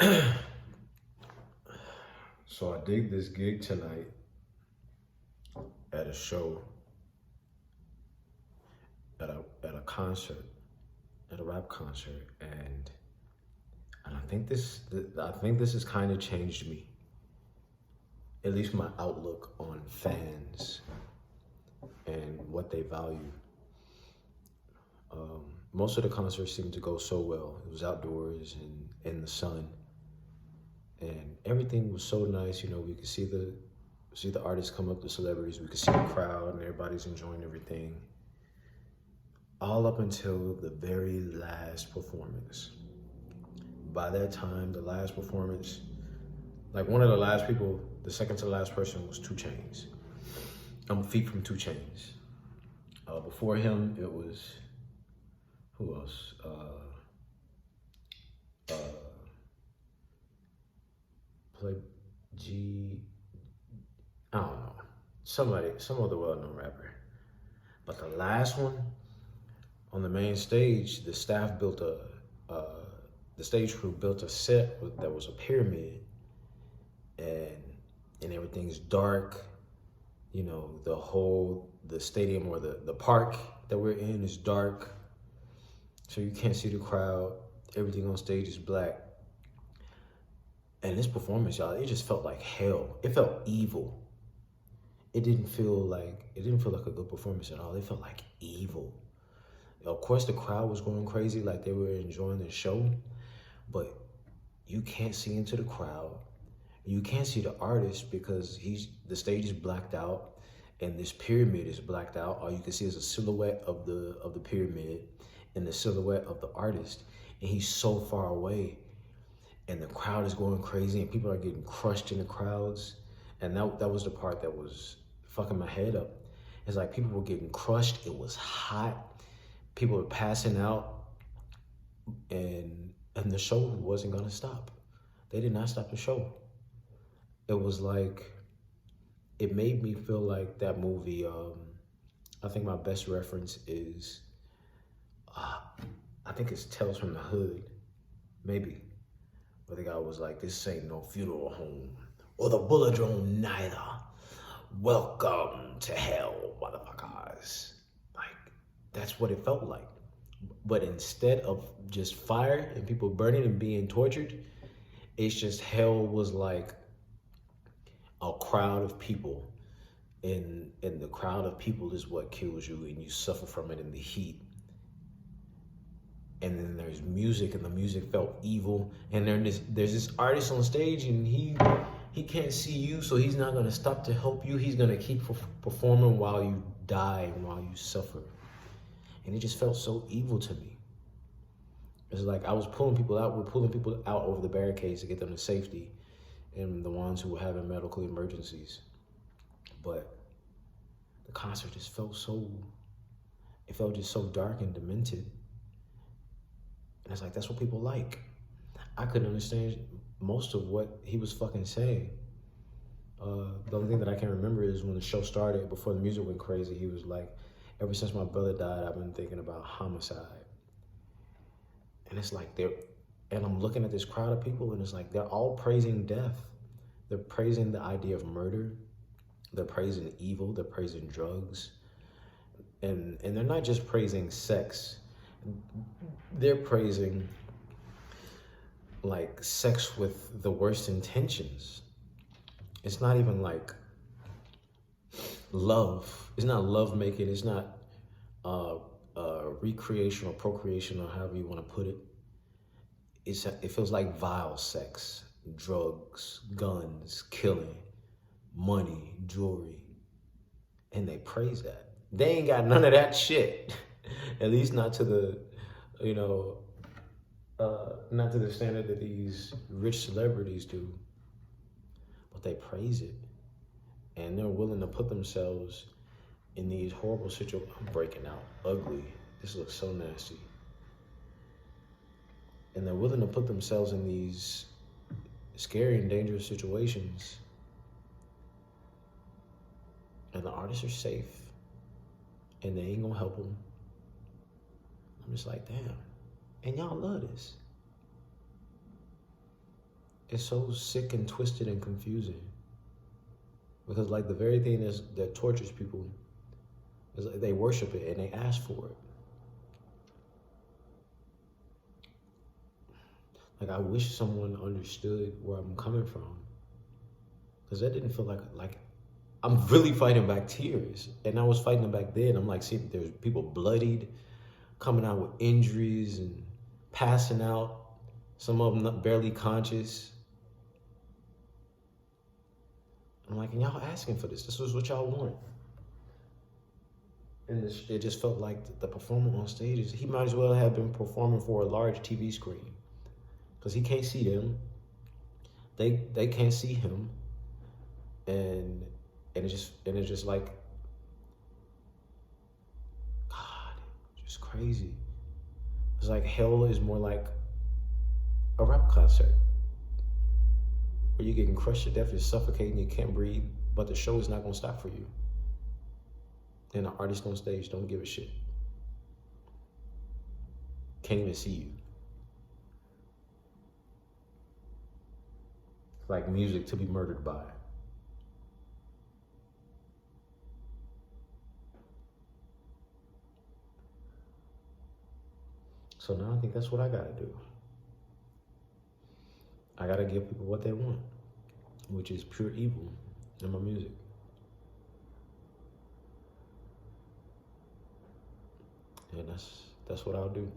So I did this gig tonight at a show, at a concert, at a rap concert, and I think this has kind of changed me, at least my outlook on fans and what they value. Most of the concerts seemed to go so well. It was outdoors and in the sun, and everything was so nice. You know, we could see the artists come up, the celebrities. We could see the crowd, and everybody's enjoying everything. All up until the very last performance. By that time, the last performance, like one of the last people, the second to last person was 2 Chainz. I'm Feet from 2 Chainz. Before him, it was who else? Uh, Play G. I don't know. Some other well-known rapper. But the last one on the main stage, uh, the stage crew built a set that was a pyramid, and everything's dark. You know, the stadium or the park that we're in is dark, so you can't see the crowd. Everything on stage is black. And this performance, y'all, it just felt like hell. It felt evil. It didn't feel like a good performance at all. It felt like evil. Of course, the crowd was going crazy, like they were enjoying the show, but you can't see into the crowd. You can't see the artist because the stage is blacked out, and this pyramid is blacked out. All you can see is a silhouette of the pyramid and the silhouette of the artist, and he's so far away, and the crowd is going crazy, and people are getting crushed in the crowds, and that was the part that was fucking my head up. It's like people were getting crushed. It was hot. People were passing out, and the show wasn't gonna stop. They did not stop the show. It was like it made me feel like that movie. I think my best reference is I think it's Tales from the Hood, maybe. But the guy was like, "This ain't no funeral home or the Bullet neither. Welcome to hell, motherfuckers." Like, that's what it felt like. But instead of just fire and people burning and being tortured, it's just hell was like a crowd of people. And the crowd of people is what kills you, and you suffer from it in the heat. And then there's music, and the music felt evil. And there's this artist on stage, and he can't see you, so he's not gonna stop to help you. He's gonna keep performing while you die and while you suffer. And it just felt so evil to me. It's like I was pulling people out. We're pulling people out over the barricades to get them to safety, and the ones who were having medical emergencies. But the concert just it felt just so dark and demented. And it's like, that's what people like. I couldn't understand most of what he was fucking saying. The only thing that I can remember is when the show started, before the music went crazy, he was like, "Ever since my brother died, I've been thinking about homicide." And it's like and I'm looking at this crowd of people, and it's like they're all praising death. They're praising the idea of murder. They're praising evil. They're praising drugs. And they're not just praising sex. They're praising like sex with the worst intentions. It's not even like love. It's not love making. It's not recreation or procreation, or however you want to put it. It feels like vile sex, drugs, guns, killing, money, jewelry, and they praise that. They ain't got none of that shit. At least not to the, you know, not to the standard that these rich celebrities do. But they praise it, and they're willing to put themselves in these horrible situations. I'm breaking out ugly. This looks so nasty. And they're willing to put themselves in these scary and dangerous situations. And the artists are safe, and they ain't gonna help them. I'm just like, damn. And y'all love this. it's so sick and twisted and confusing. Because like the very thing that tortures people is like they worship it and they ask for it. Like I wish someone understood where I'm coming from, because that didn't feel like I'm really fighting back tears, and I was fighting them back then. I'm like, see, there's people bloodied, coming out with injuries and passing out. Some of them not barely conscious. I'm like, and y'all asking for this? This was what y'all want. And it just felt like the performer on stage, he might as well have been performing for a large TV screen, because he can't see them. They can't see him, and it's just like, God, just crazy. It's like hell is more like a rap concert where you're getting crushed to death, you're suffocating, you can't breathe, but the show is not gonna stop for you. And the artist on stage don't give a shit. Can't even see you. It's like music to be murdered by. So now I think that's what I gotta do. I gotta give people what they want, which is pure evil in my music. And that's what I'll do.